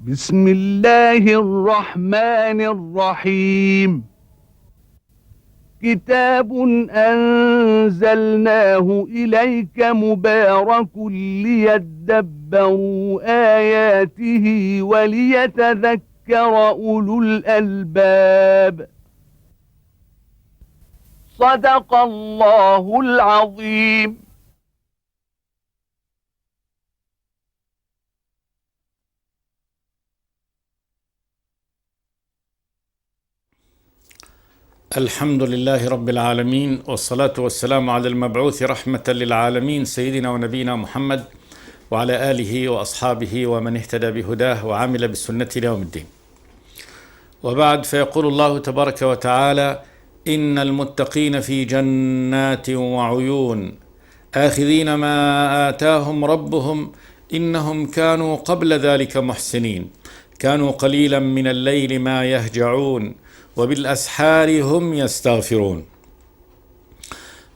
بسم الله الرحمن الرحيم. كتاب أنزلناه إليك مبارك ليدبروا آياته وليتذكر أولو الألباب. صدق الله العظيم. الحمد لله رب العالمين، والصلاة والسلام على المبعوث رحمة للعالمين سيدنا ونبينا محمد وعلى آله وأصحابه ومن اهتدى بهداه وعمل بسنته يوم الدين. وبعد، فيقول الله تبارك وتعالى: إن المتقين في جنات وعيون آخذين ما آتاهم ربهم إنهم كانوا قبل ذلك محسنين كانوا قليلا من الليل ما يهجعون وبالأسحار هم يستغفرون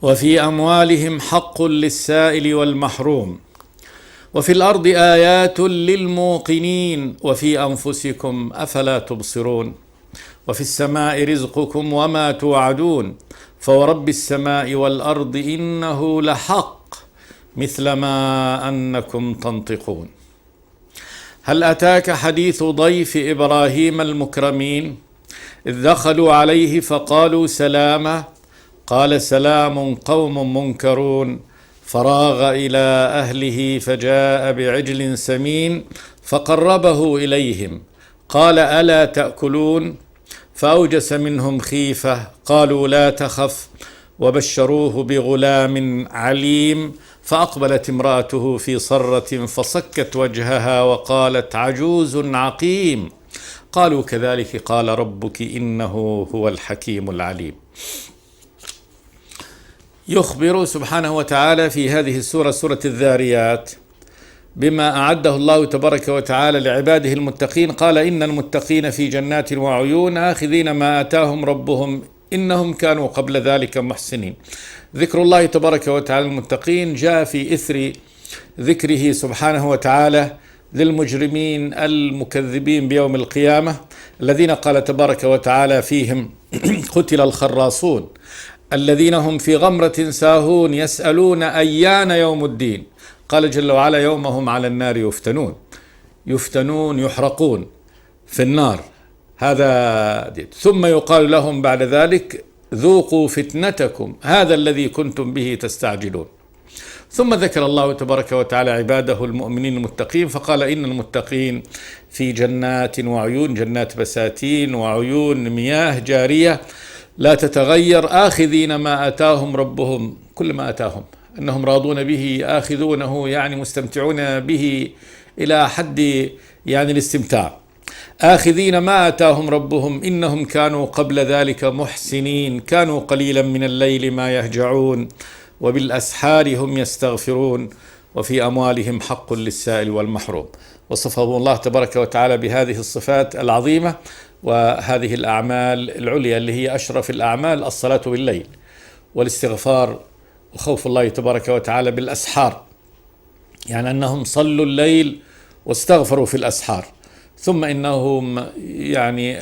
وفي أموالهم حق للسائل والمحروم وفي الأرض آيات للموقنين وفي أنفسكم أفلا تبصرون وفي السماء رزقكم وما توعدون فورب السماء والأرض إنه لحق مثل ما أنكم تنطقون. هل أتاك حديث ضيف إبراهيم المكرمين إذ دخلوا عليه فقالوا سلاما قال سلام قوم منكرون فراغ إلى أهله فجاء بعجل سمين فقربه إليهم قال ألا تأكلون فأوجس منهم خيفة قالوا لا تخف وبشروه بغلام عليم فأقبلت امرأته في صرة فصكت وجهها وقالت عجوز عقيم قالوا كذلك قال ربك إنه هو الحكيم العليم. يخبر سبحانه وتعالى في هذه السورة، سورة الذاريات، بما أعده الله تبارك وتعالى لعباده المتقين. قال: إن المتقين في جنات وعيون آخذين ما آتاهم ربهم إنهم كانوا قبل ذلك محسنين. ذكر الله تبارك وتعالى المتقين جاء في إثر ذكره سبحانه وتعالى للمجرمين المكذبين بيوم القيامة الذين قال تبارك وتعالى فيهم: قتل الخراصون الذين هم في غمرة ساهون يسألون أيان يوم الدين. قال جل وعلا: يوم هم على النار يفتنون يحرقون في النار. هذا ثم يقال لهم بعد ذلك: ذوقوا فتنتكم هذا الذي كنتم به تستعجلون. ثم ذكر الله تبارك وتعالى عباده المؤمنين المتقين فقال: إن المتقين في جنات وعيون، جنات بساتين وعيون مياه جارية لا تتغير، آخذين ما آتاهم ربهم، كل ما آتاهم أنهم راضون به، آخذونه يعني مستمتعون به إلى حد يعني الاستمتاع. آخذين ما آتاهم ربهم إنهم كانوا قبل ذلك محسنين كانوا قليلا من الليل ما يهجعون وبالأسحار هم يستغفرون وفي أموالهم حق للسائل والمحروم. وصفه الله تبارك وتعالى بهذه الصفات العظيمة وهذه الأعمال العليا اللي هي أشرف الأعمال: الصلاة بالليل والاستغفار وخوف الله تبارك وتعالى بالأسحار، يعني أنهم صلوا الليل واستغفروا في الأسحار. ثم إنهم يعني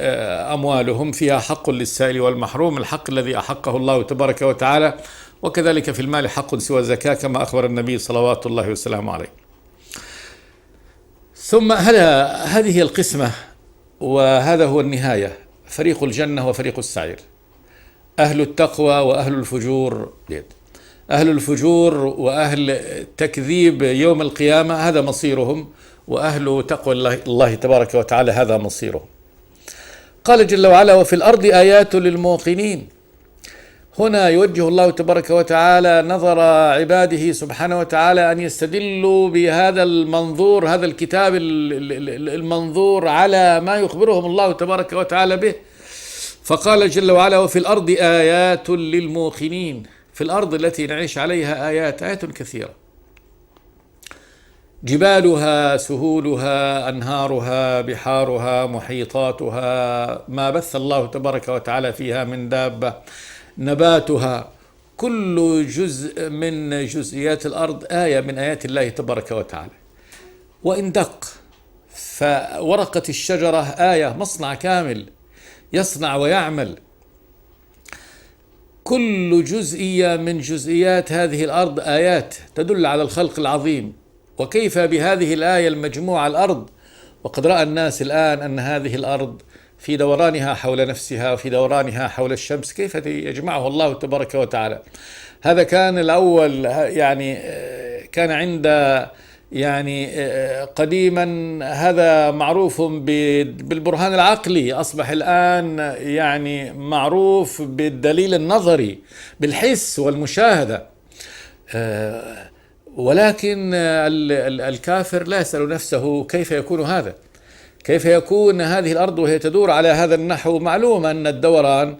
أموالهم فيها حق للسائل والمحروم، الحق الذي أحقه الله تبارك وتعالى، وكذلك في المال حق سوى الزكاة كما أخبر النبي صلوات الله وسلامه عليه. ثم هذه القسمة وهذا هو النهاية: فريق الجنة وفريق السعير، أهل التقوى وأهل الفجور. أهل الفجور وأهل تكذيب يوم القيامة هذا مصيرهم، وأهل تقوى الله تبارك وتعالى هذا مصيرهم. قال جل وعلا: وفي الأرض آيات للموقنين. هنا يوجه الله تبارك وتعالى نظر عباده سبحانه وتعالى أن يستدلوا بهذا المنظور، هذا الكتاب المنظور، على ما يخبرهم الله تبارك وتعالى به. فقال جل وعلا: وفي الأرض آيات للموقنين. في الأرض التي نعيش عليها آيات كثيرة، جبالها، سهولها، أنهارها، بحارها، محيطاتها، ما بث الله تبارك وتعالى فيها من دابة، نباتها، كل جزء من جزئيات الأرض آية من آيات الله تبارك وتعالى. وإن دق فورقة الشجرة آية، مصنع كامل يصنع ويعمل. كل جزئية من جزئيات هذه الأرض آيات تدل على الخلق العظيم. وكيف بهذه الآية المجموعة الأرض، وقد رأى الناس الآن أن هذه الأرض في دورانها حول نفسها وفي دورانها حول الشمس كيف يجمعه الله تبارك وتعالى. هذا كان الأول، يعني كان عند قديما هذا معروف بالبرهان العقلي، أصبح الآن معروف بالدليل النظري بالحس والمشاهدة. ولكن الكافر لا يسأل نفسه كيف يكون هذا، كيف يكون هذه الأرض وهي تدور على هذا النحو. معلوم أن الدوران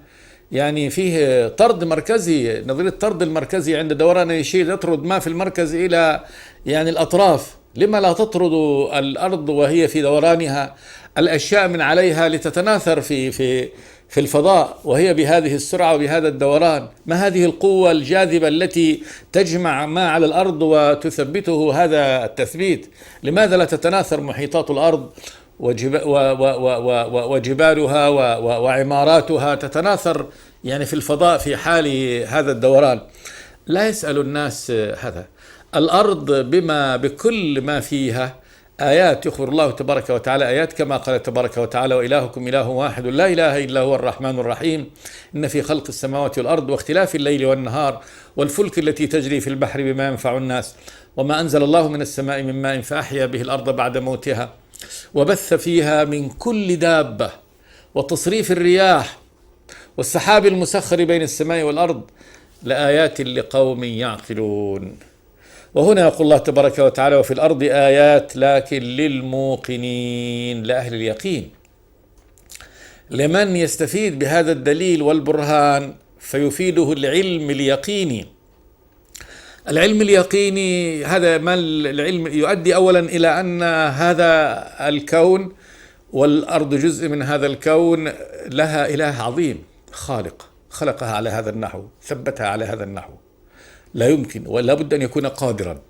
فيه طرد مركزي، نظرية الطرد المركزي عند دوران أي شيء يطرد ما في المركز إلى الأطراف. لما لا تطرد الأرض وهي في دورانها الأشياء من عليها لتتناثر في الفضاء وهي بهذه السرعة وبهذا الدوران؟ ما هذه القوة الجاذبة التي تجمع ما على الأرض وتثبته هذا التثبيت؟ لماذا لا تتناثر محيطات الأرض وجبالها وعماراتها تتناثر في الفضاء في حال هذا الدوران؟ لا يسأل الناس هذا. الأرض بكل ما فيها آيات، يخبر الله تبارك وتعالى آيات كما قال تبارك وتعالى: وإلهكم إله واحد لا إله إلا هو الرحمن الرحيم إن في خلق السماوات والأرض واختلاف الليل والنهار والفلك التي تجري في البحر بما ينفع الناس وما أنزل الله من السماء من ماء فأحيا به الأرض بعد موتها وبث فيها من كل دابة وتصريف الرياح والسحاب المسخر بين السماء والأرض لآيات لقوم يعقلون. وهنا يقول الله تبارك وتعالى: وفي الأرض آيات لكن للموقنين، لأهل اليقين، لمن يستفيد بهذا الدليل والبرهان فيفيده العلم اليقيني. العلم اليقيني هذا ما العلم يؤدي أولا إلى أن هذا الكون والأرض جزء من هذا الكون لها إله عظيم خالق، خلقها على هذا النحو، ثبتها على هذا النحو. لا يمكن، ولا بد أن يكون قادرا،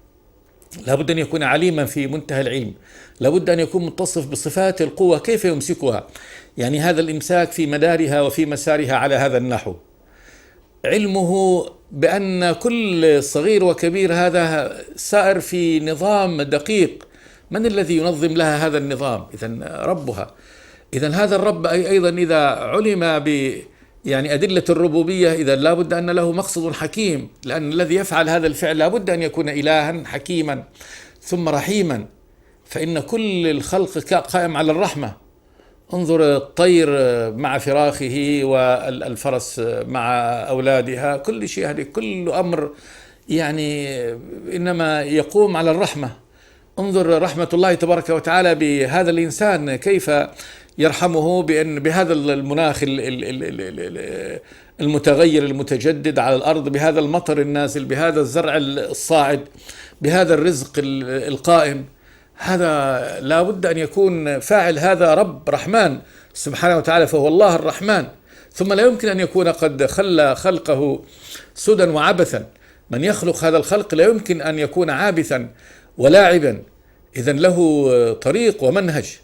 لا بد أن يكون عليما في منتهى العلم، لا بد أن يكون متصف بصفات القوة. كيف يمسكها؟ هذا الإمساك في مدارها وفي مسارها على هذا النحو. علمه بأن كل صغير وكبير هذا سائر في نظام دقيق. من الذي ينظم لها هذا النظام؟ إذن ربها. إذن هذا الرب أيضا إذا علم أدلة الربوبية، إذا لا بد أن له مقصد حكيم، لأن الذي يفعل هذا الفعل لا بد أن يكون إلها حكيما ثم رحيما. فإن كل الخلق قائم على الرحمة. انظر الطير مع فراخه والفرس مع أولادها، كل شيء، هذه كل أمر إنما يقوم على الرحمة. انظر رحمة الله تبارك وتعالى بهذا الإنسان، كيف يرحمه بهذا المناخ المتغير المتجدد على الأرض، بهذا المطر النازل، بهذا الزرع الصاعد، بهذا الرزق القائم. هذا لا بد أن يكون فاعل هذا رب رحمن سبحانه وتعالى، فهو الله الرحمن. ثم لا يمكن أن يكون قد خلى خلقه سدى وعبثا. من يخلق هذا الخلق لا يمكن أن يكون عابثا ولاعبا، إذن له طريق ومنهج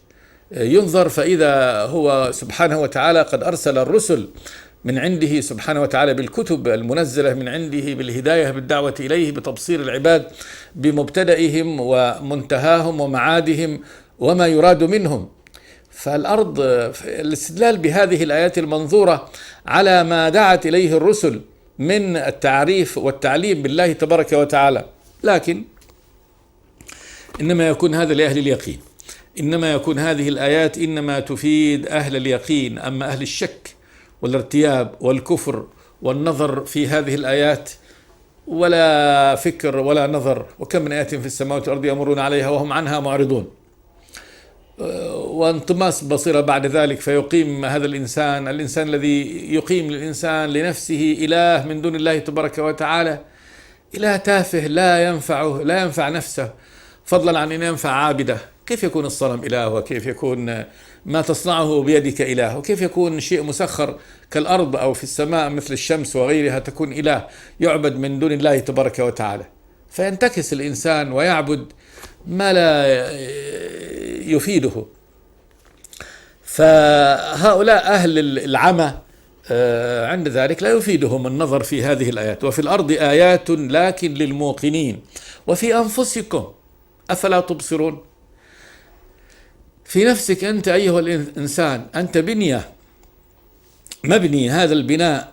ينظر. فإذا هو سبحانه وتعالى قد أرسل الرسل من عنده سبحانه وتعالى بالكتب المنزلة من عنده بالهداية بالدعوة إليه بتبصير العباد بمبتدئهم ومنتهاهم ومعادهم وما يراد منهم. فالأرض، الاستدلال بهذه الآيات المنظورة على ما دعت إليه الرسل من التعريف والتعليم بالله تبارك وتعالى. لكن إنما يكون هذا لأهل اليقين، إنما يكون هذه الآيات إنما تفيد أهل اليقين. أما أهل الشك والارتياب والكفر والنظر في هذه الآيات ولا فكر ولا نظر، وكم من آيات في السماوات والأرض يمرون عليها وهم عنها معرضون، وانطماس بصيرة بعد ذلك فيقيم هذا الإنسان الذي يقيم للإنسان لنفسه إله من دون الله تبارك وتعالى، إله تافه لا ينفع نفسه، فضلا عن أن ينفع عابده. كيف يكون الصنم إله؟ وكيف يكون ما تصنعه بيدك إله؟ وكيف يكون شيء مسخر كالأرض أو في السماء مثل الشمس وغيرها تكون إله يعبد من دون الله تبارك وتعالى؟ فينتكس الإنسان ويعبد ما لا يفيده. فهؤلاء أهل العمى عند ذلك لا يفيدهم النظر في هذه الآيات. وفي الأرض آيات لكن للموقنين وفي أنفسكم أفلا تبصرون. في نفسك أنت أيها الإنسان، أنت بنية، مبني، هذا البناء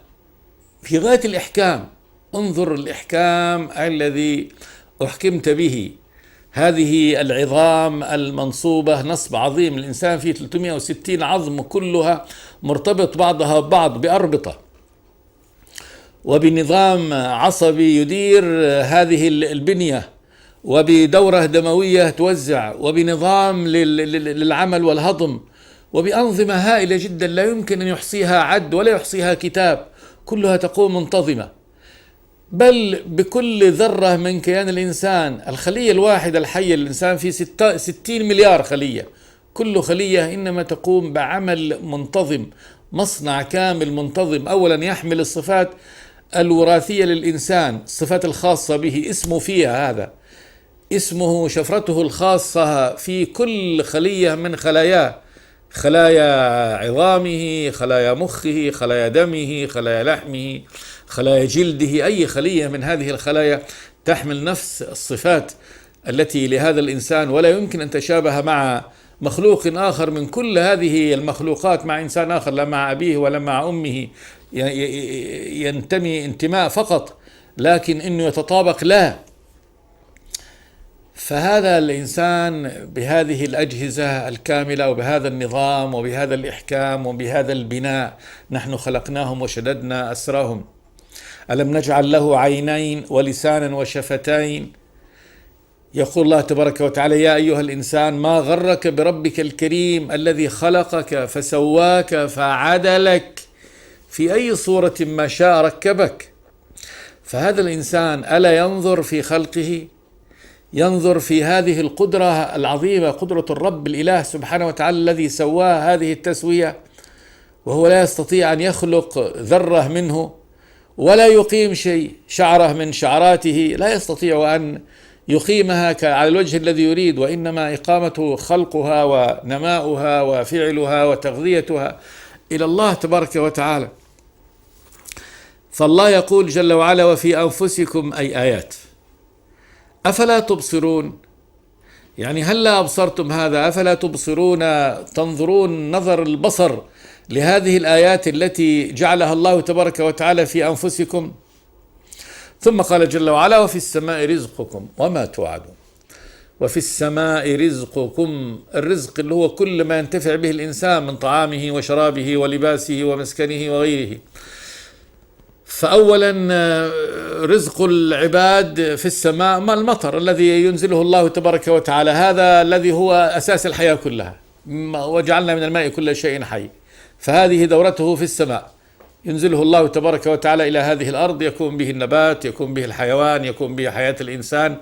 في غاية الإحكام. انظر الإحكام الذي أحكمت به، هذه العظام المنصوبة نصب عظيم. الإنسان فيه 360 عظم كلها مرتبط بعضها ببعض بأربطة وبنظام عصبي يدير هذه البنية، وبدورة دموية توزع، وبنظام للعمل والهضم، وبأنظمة هائلة جدا لا يمكن أن يحصيها عد ولا يحصيها كتاب، كلها تقوم منتظمة. بل بكل ذرة من كيان الإنسان، الخلية الواحدة الحية للإنسان في 60 مليار خلية، كل خلية إنما تقوم بعمل منتظم، مصنع كامل منتظم. أولا يحمل الصفات الوراثية للإنسان، الصفات الخاصة به، اسمه فيها، هذا اسمه، شفرته الخاصة في كل خلية من خلاياه، خلايا عظامه، خلايا مخه، خلايا دمه، خلايا لحمه، خلايا جلده. أي خلية من هذه الخلايا تحمل نفس الصفات التي لهذا الإنسان، ولا يمكن أن تشابه مع مخلوق آخر من كل هذه المخلوقات، مع إنسان آخر، لا مع أبيه ولا مع أمه ينتمي انتماء فقط، لكن إنه يتطابق لا. فهذا الإنسان بهذه الأجهزة الكاملة وبهذا النظام وبهذا الإحكام وبهذا البناء نحن خلقناهم وشددنا أسرهم. ألم نجعل له عينين ولسانا وشفتين؟ يقول الله تبارك وتعالى: يا أيها الإنسان ما غرك بربك الكريم الذي خلقك فسواك فعدلك في أي صورة ما شاء ركبك. فهذا الإنسان ألا ينظر في خلقه، ينظر في هذه القدرة العظيمة، قدرة الرب الإله سبحانه وتعالى الذي سواه هذه التسوية، وهو لا يستطيع أن يخلق ذرة منه ولا يقيم شيء، شعرة من شعراته لا يستطيع أن يقيمها على الوجه الذي يريد، وإنما إقامته خلقها ونماؤها وفعلها وتغذيتها إلى الله تبارك وتعالى. فالله يقول جل وعلا: وفي أنفسكم أي آيات أفلا تبصرون. يعني هلا أبصرتم هذا؟ أفلا تبصرون، تنظرون نظر البصر لهذه الآيات التي جعلها الله تبارك وتعالى في أنفسكم. ثم قال جل وعلا: وفي السماء رزقكم وما توعدون. وفي السماء رزقكم، الرزق اللي هو كل ما ينتفع به الإنسان من طعامه وشرابه ولباسه ومسكنه وغيره. فأولا رزق العباد في السماء ما المطر الذي ينزله الله تبارك وتعالى، هذا الذي هو أساس الحياة كلها، وجعلنا من الماء كل شيء حي، فهذه دورته في السماء، ينزله الله تبارك وتعالى إلى هذه الأرض، يكون به النبات، يكون به الحيوان، يكون به حياة الإنسان.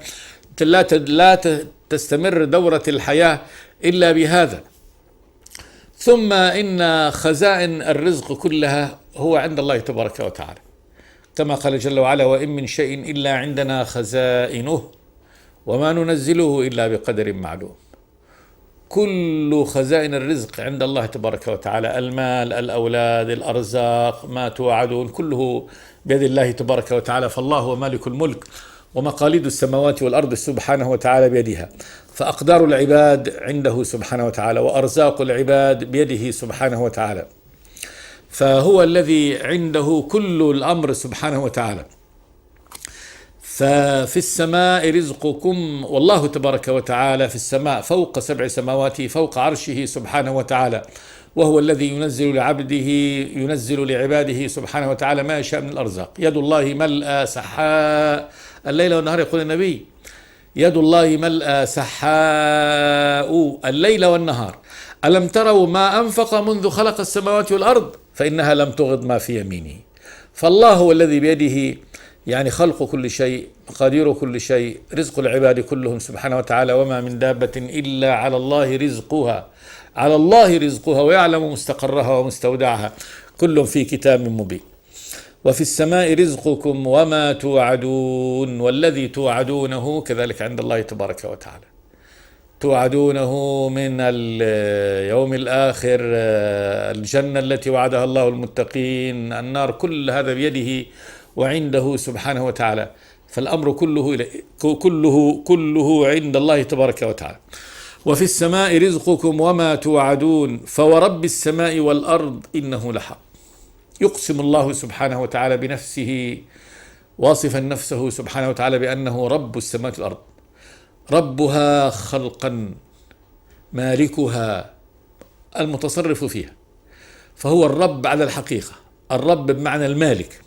لا تستمر دورة الحياة إلا بهذا. ثم إن خزائن الرزق كلها هو عند الله تبارك وتعالى، كما قال جل وعلا: وإن من شيء إلا عندنا خزائنه وما ننزله إلا بقدر معلوم. كل خزائن الرزق عند الله تبارك وتعالى، المال، الأولاد، الأرزاق، ما توعدون، كله بيد الله تبارك وتعالى. فالله هو مالك الملك ومقاليد السماوات والأرض سبحانه وتعالى بيدها، فأقدار العباد عنده سبحانه وتعالى، وأرزاق العباد بيده سبحانه وتعالى، فهو الذي عنده كل الأمر سبحانه وتعالى. ففي السماء رزقكم، والله تبارك وتعالى في السماء فوق 7 سماوات، فوق عرشه سبحانه وتعالى، وهو الذي ينزل لعبده، ينزل لعباده سبحانه وتعالى ما يشاء من الأرزاق. يد الله ملأى سحاء الليل والنهار، يقول النبي: يد الله ملأى سحاء الليل والنهار، ألم تروا ما أنفق منذ خلق السماوات والأرض فإنها لم تغض ما في يمينه. فالله هو الذي بيده يعني خلق كل شيء، مقادير كل شيء، رزق العباد كلهم سبحانه وتعالى. وما من دابة إلا على الله رزقها، على الله رزقها، ويعلم مستقرها ومستودعها، كل في كتاب مبين. وفي السماء رزقكم وما توعدون، والذي توعدونه كذلك عند الله تبارك وتعالى. توعدونه من اليوم الآخر، الجنة التي وعدها الله المتقين، النار، كل هذا بيده وعنده سبحانه وتعالى. فالأمر كله عند الله تبارك وتعالى. وفي السماء رزقكم وما توعدون فورب السماء والأرض إنه لحق. يقسم الله سبحانه وتعالى بنفسه، واصفا نفسه سبحانه وتعالى بأنه رب السماوات والأرض، ربها خلقا، مالكها، المتصرف فيها. فهو الرب على الحقيقة، الرب بمعنى المالك،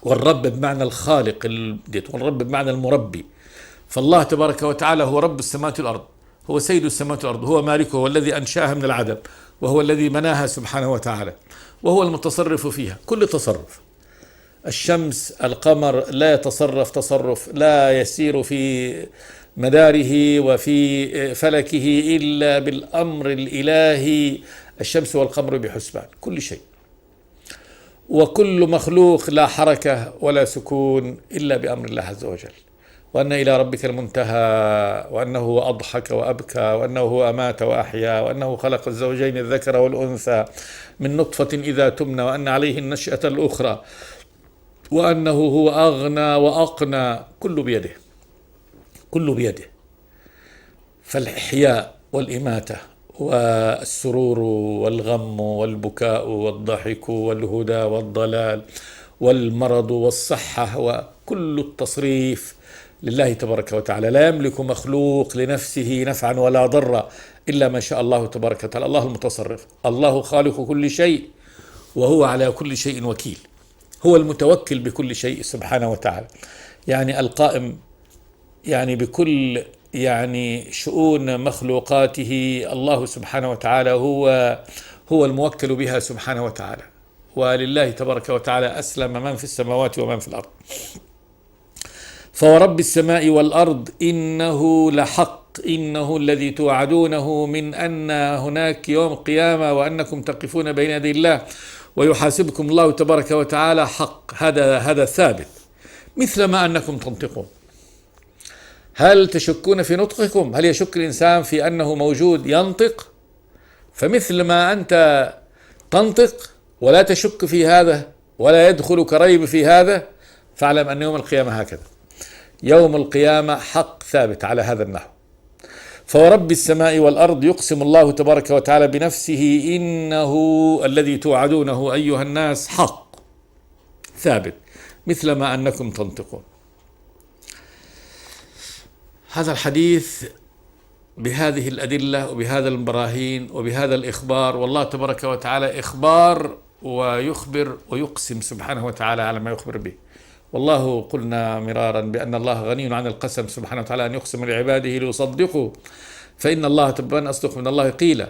والرب بمعنى الخالق، والرب بمعنى المربي. فالله تبارك وتعالى هو رب السماوات والأرض، هو سيد السماوات والأرض، هو مالكه، هو الذي أنشأها من العدم، وهو الذي مناها سبحانه وتعالى، وهو المتصرف فيها كل تصرف. الشمس، القمر لا يتصرف تصرف، لا يسير في مداره وفي فلكه إلا بالأمر الإلهي. الشمس والقمر بحسبان، كل شيء. وكل مخلوق لا حركة ولا سكون إلا بأمر الله عز وجل. وأن إلى ربك المنتهى، وأنه هو أضحك وأبكى، وأنه هو أمات وأحيا، وأنه خلق الزوجين الذكر والأنثى من نطفة إذا تمنى، وأن عليه النشأة الأخرى، وأنه هو أغنى وأقنى. كل بيده، كل بيده. فالإحياء والإماتة والسرور والغم والبكاء والضحك والهدى والضلال والمرض والصحة وكل التصريف لله تبارك وتعالى. لا يملك مخلوق لنفسه نفعا ولا ضرا إلا ما شاء الله تبارك وتعالى. الله المتصرف، الله خالق كل شيء، وهو على كل شيء وكيل. هو المتوكل بكل شيء سبحانه وتعالى، يعني القائم يعني بكل شؤون مخلوقاته. الله سبحانه وتعالى هو الموكل بها سبحانه وتعالى. ولله تبارك وتعالى أسلم من في السماوات ومن في الأرض. فورب السماء والأرض إنه لحق، إنه الذي توعدونه من أن هناك يوم قيامة وأنكم تقفون بين يدي الله ويحاسبكم الله تبارك وتعالى حق. هذا ثابت، مثل ما أنكم تنطقون. هل تشكون في نطقكم؟ هل يشك الإنسان في أنه موجود ينطق؟ فمثل ما أنت تنطق ولا تشك في هذا ولا يدخلك ريب في هذا، فاعلم أن يوم القيامة هكذا. يوم القيامة حق ثابت على هذا النحو. فورب السماء والأرض يقسم الله تبارك وتعالى بنفسه إنه الذي توعدونه أيها الناس حق ثابت، مثل ما أنكم تنطقون. هذا الحديث بهذه الأدلة وبهذا البراهين وبهذا الإخبار، والله تبارك وتعالى إخبار ويخبر ويقسم سبحانه وتعالى على ما يخبر به. والله قلنا مرارا بأن الله غني عن القسم سبحانه وتعالى أن يقسم لعباده ليصدقوا، فإن الله تبان أصدق من الله قيلا.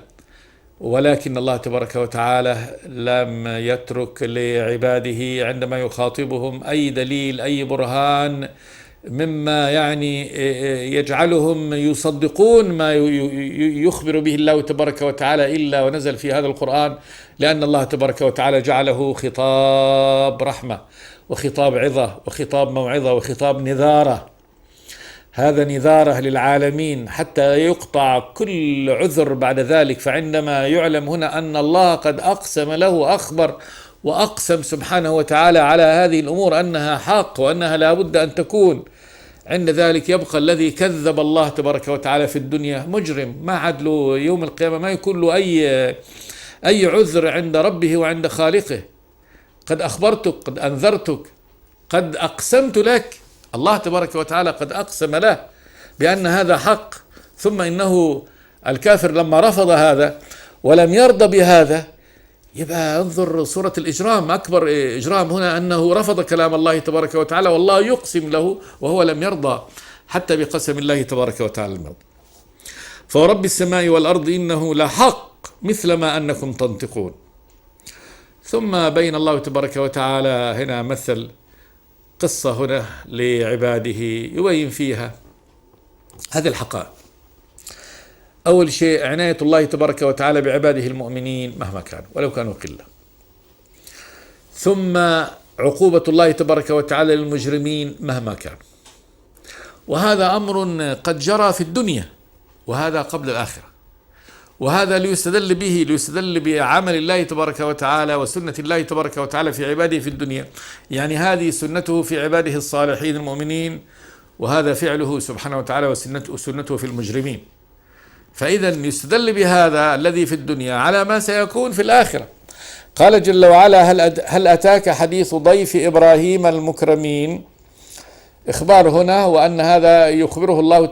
ولكن الله تبارك وتعالى لم يترك لعباده عندما يخاطبهم أي دليل أي برهان مما يجعلهم يصدقون ما يخبر به الله تبارك وتعالى إلا ونزل في هذا القرآن، لأن الله تبارك وتعالى جعله خطاب رحمة وخطاب عظة وخطاب موعظة وخطاب نذارة. هذا نذارة للعالمين حتى يقطع كل عذر بعد ذلك. فعندما يعلم هنا أن الله قد أقسم له، أخبر وأقسم سبحانه وتعالى على هذه الأمور أنها حق وأنها لا بد أن تكون، عند ذلك يبقى الذي كذب الله تبارك وتعالى في الدنيا مجرم، ما عاد له يوم القيامة، ما يكون له أي عذر عند ربه وعند خالقه. قد أخبرتك، قد أنذرتك، قد أقسمت لك. الله تبارك وتعالى قد أقسم له بأن هذا حق، ثم إنه الكافر لما رفض هذا ولم يرضى بهذا، يبقى انظر صورة الإجرام. أكبر إجرام هنا أنه رفض كلام الله تبارك وتعالى والله يقسم له وهو لم يرضى حتى بقسم الله تبارك وتعالى المرض. فورب السماء والأرض إنه لحق مثل ما أنكم تنطقون. ثم بين الله تبارك وتعالى هنا مثل قصة هنا لعباده يبين فيها هذه الحقائق. أول شيء عناية الله تبارك وتعالى بعباده المؤمنين مهما كانوا ولو كانوا قلة. ثم عقوبة الله تبارك وتعالى للمجرمين مهما كانوا. وهذا أمر قد جرى في الدنيا وهذا قبل الآخرة. وهذا ليستدل بعمل الله تبارك وتعالى وسنة الله تبارك وتعالى في عباده في الدنيا. يعني هذه سنته في عباده الصالحين المؤمنين، وهذا فعله سبحانه وتعالى وسنته في المجرمين. فإذا يستدل بهذا الذي في الدنيا على ما سيكون في الآخرة. قال جل وعلا: هل أتاك حديث ضيف إبراهيم المكرمين. إخبار هنا، وأن هذا يخبر الله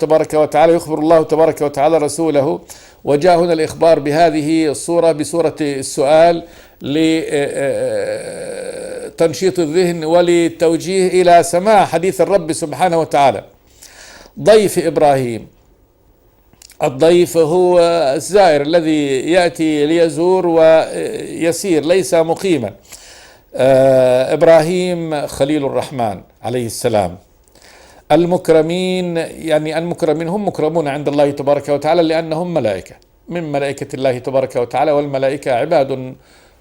تبارك وتعالى رسوله، وجاء هنا الإخبار بهذه الصورة بصورة السؤال لتنشيط الذهن وللتوجيه إلى سماع حديث الرب سبحانه وتعالى. ضيف إبراهيم، الضيف هو الزائر الذي يأتي ليزور ويسير، ليس مقيما. إبراهيم خليل الرحمن عليه السلام. المكرمين، يعني المكرمين هم مكرمون عند الله تبارك وتعالى لأنهم ملائكة من ملائكة الله تبارك وتعالى، والملائكة عباد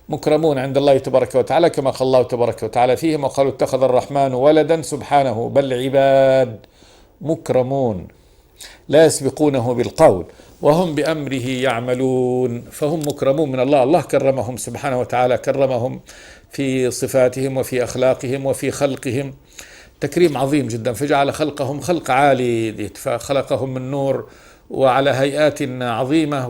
مكرمون عند الله تبارك وتعالى، كما قال الله تبارك وتعالى فيهم: وقالوا اتخذ الرحمن ولدا سبحانه بل عباد مكرمون لا يسبقونه بالقول وهم بأمره يعملون. فهم مكرمون من الله، الله كرمهم سبحانه وتعالى، كرمهم في صفاتهم وفي أخلاقهم وفي خلقهم تكريم عظيم جدا، فجعل خلقهم خلق عالي، فخلقهم من نور وعلى هيئات عظيمة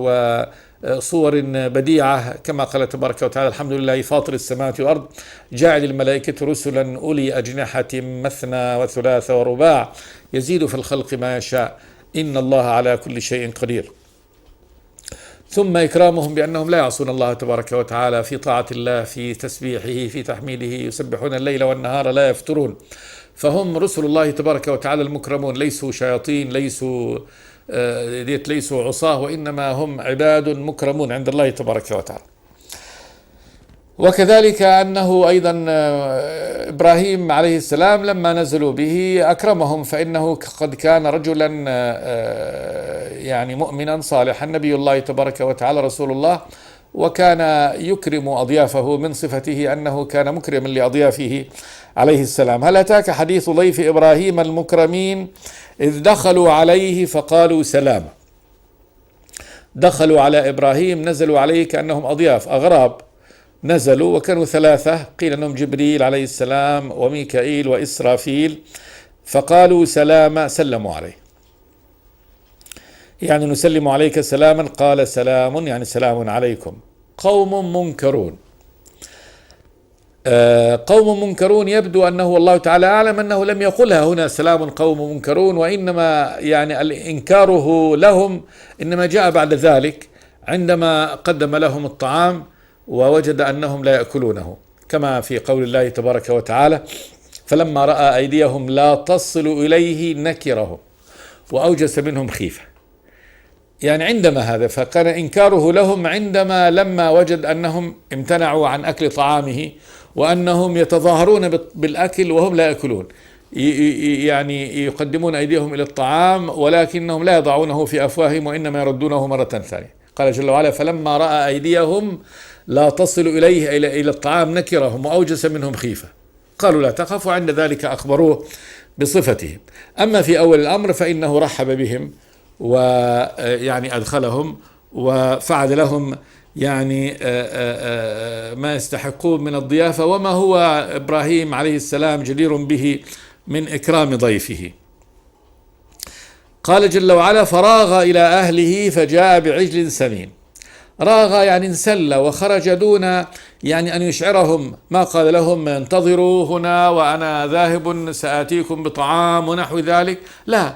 وصور بديعة، كما قال تبارك وتعالى: الحمد لله فاطر السماوات والأرض جاعل الملائكة رسلا أولي أجنحة مثنى وثلاث ورباع يزيد في الخلق ما يشاء إن الله على كل شيء قدير. ثم إكرامهم بأنهم لا يعصون الله تبارك وتعالى في طاعة الله، في تسبيحه، في تحميده، يسبحون الليل والنهار لا يفترون. فهم رسل الله تبارك وتعالى المكرمون، ليسوا شياطين، ليسوا عصاه، وإنما هم عباد مكرمون عند الله تبارك وتعالى. وكذلك أنه أيضا إبراهيم عليه السلام لما نزلوا به أكرمهم، فإنه قد كان رجلا يعني مؤمنا صالحا، نبي الله تبارك وتعالى رسول الله، وكان يكرم أضيافه، من صفته أنه كان مكرما لأضيافه عليه السلام. هل أتاك حديث ضيف إبراهيم المكرمين إذ دخلوا عليه فقالوا سلاما. دخلوا على إبراهيم، نزلوا عليه كأنهم أضياف أغراب، نزلوا وكانوا ثلاثة، قيل أنهم جبريل عليه السلام وميكائيل وإسرافيل، فقالوا سلاما، سلموا عليه، يعني نسلم عليك سلاما. قال سلام، يعني سلام عليكم قوم منكرون. قوم منكرون، يبدو أنه الله تعالى أعلم أنه لم يقلها هنا سلام قوم منكرون، وإنما يعني إنكاره لهم إنما جاء بعد ذلك عندما قدم لهم الطعام ووجد أنهم لا يأكلونه، كما في قول الله تبارك وتعالى: فلما رأى أيديهم لا تصل إليه نكرهم وأوجس منهم خيفة. يعني عندما هذا، فكان إنكاره لهم عندما لما وجد أنهم امتنعوا عن أكل طعامه وأنهم يتظاهرون بالأكل وهم لا يأكلون، يعني يقدمون أيديهم إلى الطعام ولكنهم لا يضعونه في أفواههم وإنما يردونه مرة ثانية. قال جل وعلا: فلما رأى أيديهم لا تصل إليه إلى الطعام نكرهم وأوجس منهم خيفة قالوا لا تخف، وعند ذلك أخبروه بصفتهم. أما في أول الأمر فإنه رحب بهم ويعني أدخلهم وفعل لهم يعني ما يستحقون من الضيافة، وما هو إبراهيم عليه السلام جدير به من إكرام ضيفه. قال جل وعلا: فراغ إلى أهله فجاء بعجل سمين. راغ يعني انسل وخرج دون يعني أن يشعرهم، ما قال لهم انتظروا هنا وأنا ذاهب سآتيكم بطعام ونحو ذلك، لا،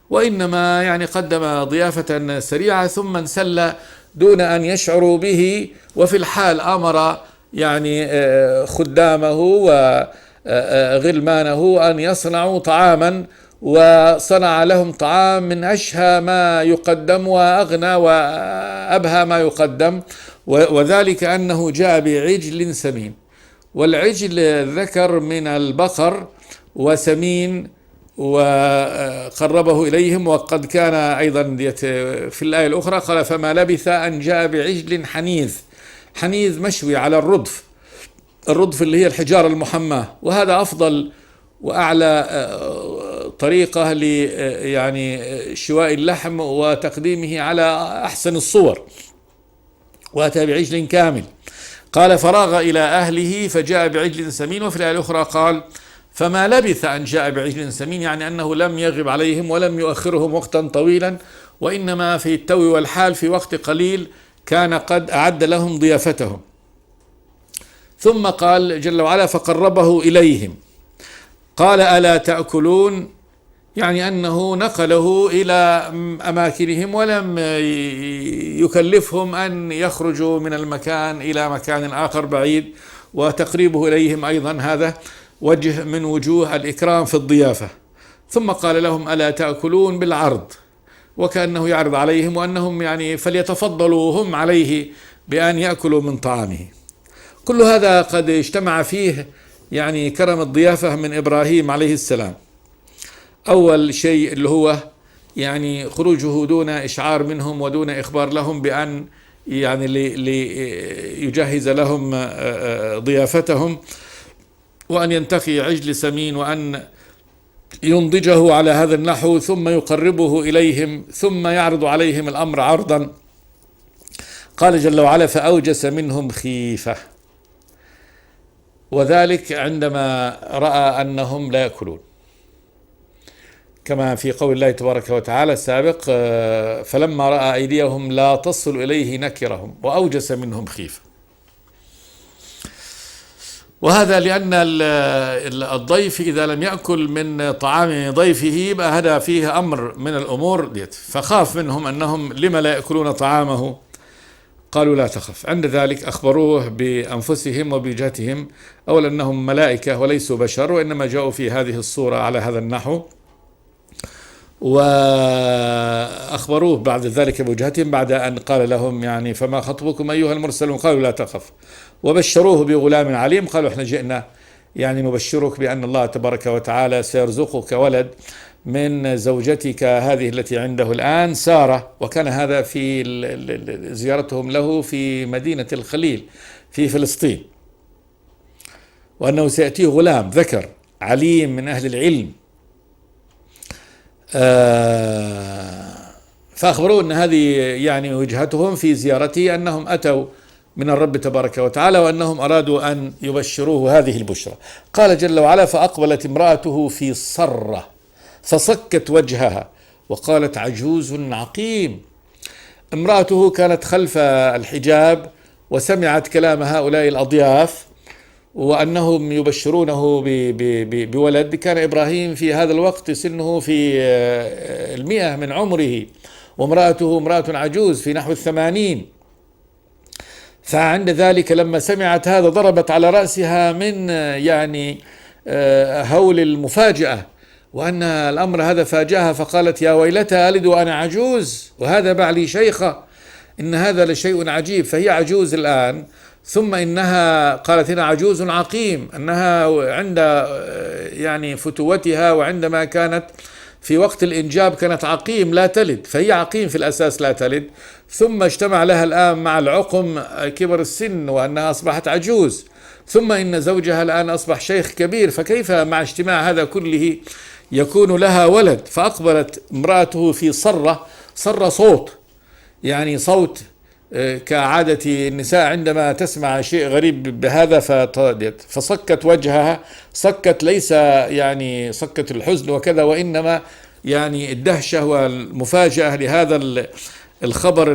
وإنما يعني قدم ضيافة سريعة ثم انسل دون أن يشعروا به. وفي الحال أمر يعني خدامه وغلمانه أن يصنعوا طعاما، وصنع لهم طعام من أشهى ما يقدم وأغنى وأبهى ما يقدم، وذلك أنه جاء بعجل سمين. والعجل ذكر من البقر وسمين، وقربه إليهم. وقد كان أيضا في الآية الأخرى قال: فما لبث أن جاء بعجل حنيذ مشوي على الرضف اللي هي الحجارة المحماة، وهذا أفضل وأعلى طريقة يعني شواء اللحم وتقديمه على أحسن الصور، وأتى بعجل كامل. قال فراغ إلى أهله فجاء بعجل سمين. وفي الآية الأخرى قال فما لبث أن جاء بعجل سمين، يعني أنه لم يغب عليهم ولم يؤخرهم وقتا طويلا، وإنما في التو والحال في وقت قليل كان قد أعد لهم ضيافتهم. ثم قال جل وعلا فقربه إليهم قال ألا تأكلون، يعني أنه نقله إلى أماكنهم ولم يكلفهم أن يخرجوا من المكان إلى مكان آخر بعيد، وتقريبه إليهم أيضا هذا وجه من وجوه الإكرام في الضيافة. ثم قال لهم ألا تأكلون بالعرض، وكأنه يعرض عليهم وأنهم يعني فليتفضلوا هم عليه بأن يأكلوا من طعامه. كل هذا قد اجتمع فيه يعني كرم الضيافة من إبراهيم عليه السلام. أول شيء اللي هو يعني خروجه دون إشعار منهم ودون إخبار لهم بأن يعني ليجهز لهم ضيافتهم، وأن ينتقي عجل سمين وأن ينضجه على هذا النحو، ثم يقربه إليهم، ثم يعرض عليهم الأمر عرضا. قال جل وعلا فأوجس منهم خيفة، وذلك عندما رأى أنهم لا يأكلون، كما في قول الله تبارك وتعالى السابق فلما رأى أيديهم لا تصل إليه نكرهم وأوجس منهم خيفة. وهذا لأن الضيف إذا لم يأكل من طعام ضيفه يبقى هذا فيه أمر من الأمور ديت، فخاف منهم أنهم لما لا يأكلون طعامه. قالوا لا تخف. عند ذلك أخبروه بأنفسهم وبجهتهم، أولا أنهم ملائكة وليسوا بشر، وإنما جاءوا في هذه الصورة على هذا النحو، وأخبروه بعد ذلك بوجهتهم بعد أن قال لهم يعني فما خطبكم أيها المرسلون، قالوا لا تخف، وبشروه بغلام عليم. قالوا احنا جئنا يعني نبشرك بأن الله تبارك وتعالى سيرزقك ولد من زوجتك هذه التي عنده الآن سارة، وكان هذا في زيارتهم له في مدينة الخليل في فلسطين، وأنه سيأتيه غلام ذكر عليم من أهل العلم. فأخبروا أن هذه يعني وجهتهم في زيارته، أنهم أتوا من الرب تبارك وتعالى وأنهم أرادوا أن يبشروه هذه البشرى. قال جل وعلا فأقبلت امرأته في صرة فصكت وجهها وقالت عجوز عقيم. امرأته كانت خلف الحجاب وسمعت كلام هؤلاء الأضياف وأنهم يبشرونه بولد. كان إبراهيم في هذا الوقت سنه في 100 من عمره، وامرأته امرأة عجوز في نحو 80. فعند ذلك لما سمعت هذا ضربت على رأسها من يعني هول المفاجأة، وأن الأمر هذا فاجأها، فقالت يا ويلتى ألد وأنا عجوز وهذا بعلي شيخة، إن هذا لشيء عجيب. فهي عجوز الآن، ثم إنها قالت هنا عجوز عقيم، أنها عند يعني فتوتها وعندما كانت في وقت الإنجاب كانت عقيم لا تلد، فهي عقيم في الأساس لا تلد، ثم اجتمع لها الآن مع العقم كبر السن وأنها أصبحت عجوز، ثم إن زوجها الآن أصبح شيخ كبير، فكيف مع اجتماع هذا كله يكون لها ولد؟ فأقبلت امرأته في صرة صوت، يعني صوت كعادة النساء عندما تسمع شيء غريب بهذا فصكت وجهها، صكت ليس يعني صكت الحزن وكذا، وإنما يعني الدهشة والمفاجأة لهذا الخبر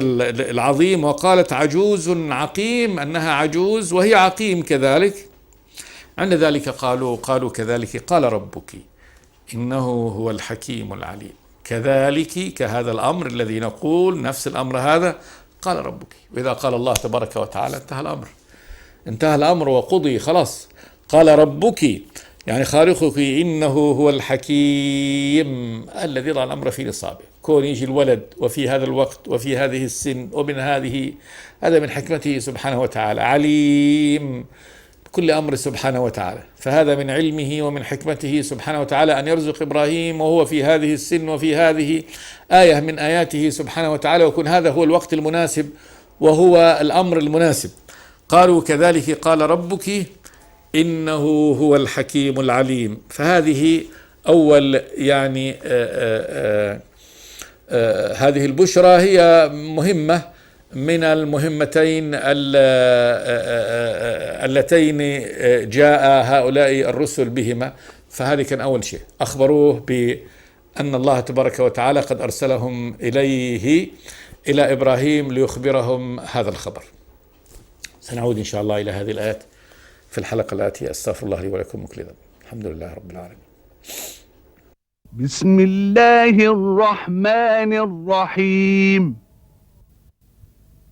العظيم. وقالت عجوز عقيم، أنها عجوز وهي عقيم كذلك. عند ذلك قالوا كذلك قال ربك إنه هو الحكيم العليم. كذلك كهذا الأمر الذي نقول نفس الأمر هذا قال ربك. وإذا قال الله تبارك وتعالى انتهى الأمر وقضي خلاص. قال ربك يعني خالقك إنه هو الحكيم الذي ضع الأمر في نصابه، كون يجي الولد وفي هذا الوقت وفي هذه السن ومن هذا من حكمته سبحانه وتعالى، عليم كل أمر سبحانه وتعالى. فهذا من علمه ومن حكمته سبحانه وتعالى أن يرزق إبراهيم وهو في هذه السن وفي هذه آية من آياته سبحانه وتعالى، ويكون هذا هو الوقت المناسب وهو الأمر المناسب. قالوا كذلك قال ربك إنه هو الحكيم العليم. فهذه أول يعني هذه البشرى هي مهمة من المهمتين اللتين جاء هؤلاء الرسل بهما. فهذه كان أول شيء، أخبروه بأن الله تبارك وتعالى قد أرسلهم إلى إبراهيم ليخبرهم هذا الخبر. سنعود إن شاء الله إلى هذه الآيات في الحلقة الآتية. أستغفر الله لي ولكم مخلصا. الحمد لله رب العالمين. بسم الله الرحمن الرحيم.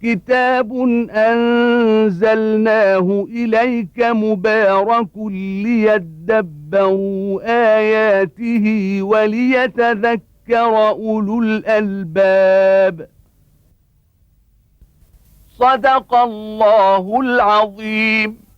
كتاب أنزلناه إليك مبارك ليدبروا آياته وليتذكر أولو الألباب. صدق الله العظيم.